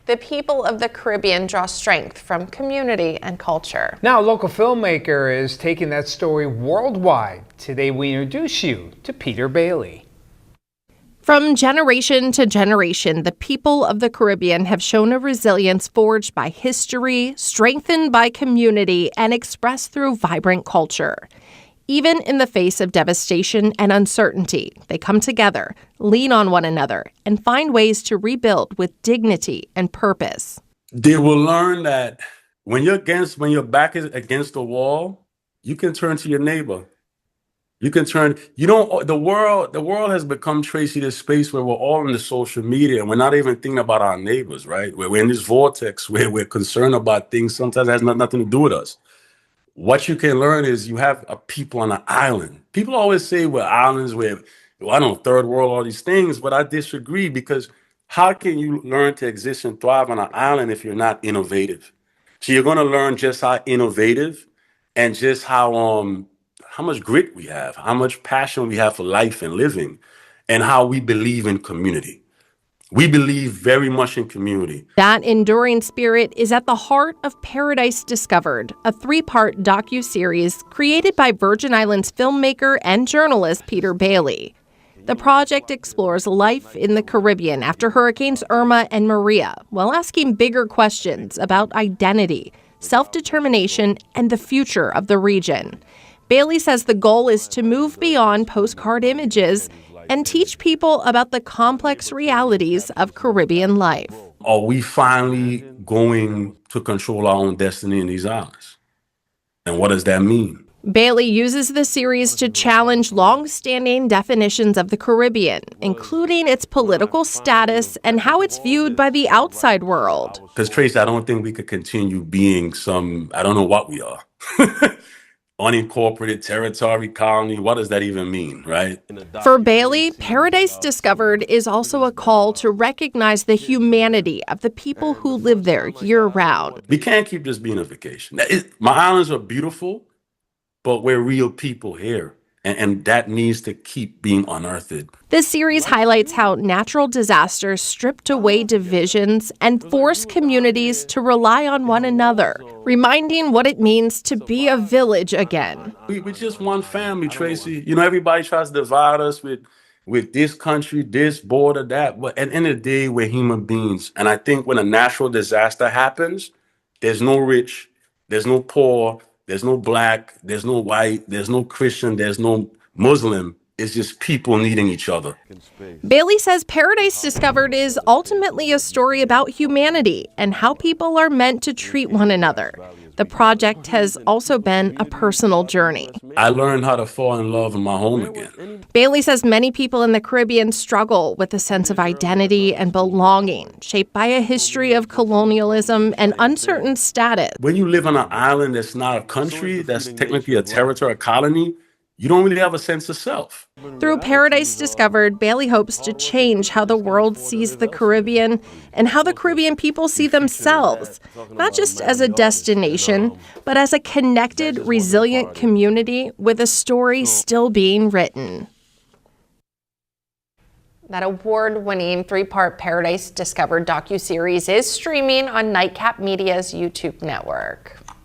The people of the Caribbean draw strength from community and culture. Now, a local filmmaker is taking that story worldwide. Today we introduce you to Peter Bailey. From generation to generation, the people of the Caribbean have shown a resilience forged by history, strengthened by community, and expressed through vibrant culture. Even in the face of devastation and uncertainty, they come together, lean on one another, and find ways to rebuild with dignity and purpose. They will learn that when your back is against the wall, you can turn to your neighbor. You can turn, the world has become, Tracy, this space where we're all in the social media and we're not even thinking about our neighbors, right? We're in this vortex where we're concerned about things sometimes that has nothing to do with us. What you can learn is you have a people on an island. People always say we're islands, third world, all these things, but I disagree, because how can you learn to exist and thrive on an island if you're not innovative? So you're going to learn just how innovative and just how much grit we have, how much passion we have for life and living, and how we believe in community. We believe very much in community. That enduring spirit is at the heart of Paradise Discovered, a 3-part docuseries created by Virgin Islands filmmaker and journalist Peter Bailey. The project explores life in the Caribbean after Hurricanes Irma and Maria, while asking bigger questions about identity, self-determination, and the future of the region. Bailey says the goal is to move beyond postcard images and teach people about the complex realities of Caribbean life. Are we finally going to control our own destiny in these islands? And what does that mean? Bailey uses the series to challenge long-standing definitions of the Caribbean, including its political status and how it's viewed by the outside world. Because, Trace, I don't think we could continue being I don't know what we are. Unincorporated territory, colony, what does that even mean, right? For Bailey, Paradise Discovered is also a call to recognize the humanity of the people who live there year-round. We can't keep this being a vacation. My islands are beautiful, but we're real people here. And that needs to keep being unearthed. This series highlights how natural disasters stripped away divisions and forced communities to rely on one another, reminding what it means to be a village again. We're just one family, Tracy. Everybody tries to divide us with this country, this border, that. But at the end of the day, we're human beings. And I think when a natural disaster happens, there's no rich, there's no poor, there's no black, there's no white, there's no Christian, there's no Muslim. It's just people needing each other. Bailey says Paradise Discovered is ultimately a story about humanity and how people are meant to treat one another. The project has also been a personal journey. I learned how to fall in love in my home again. Bailey says many people in the Caribbean struggle with a sense of identity and belonging, shaped by a history of colonialism and uncertain status. When you live on an island that's not a country, that's technically a territory, a colony, you don't really have a sense of self. Through Paradise Discovered, Bailey hopes to change how the world sees the Caribbean and how the Caribbean people see themselves, not just as a destination, but as a connected, resilient community with a story still being written. That award-winning 3-part Paradise Discovered docuseries is streaming on Nightcap Media's YouTube network.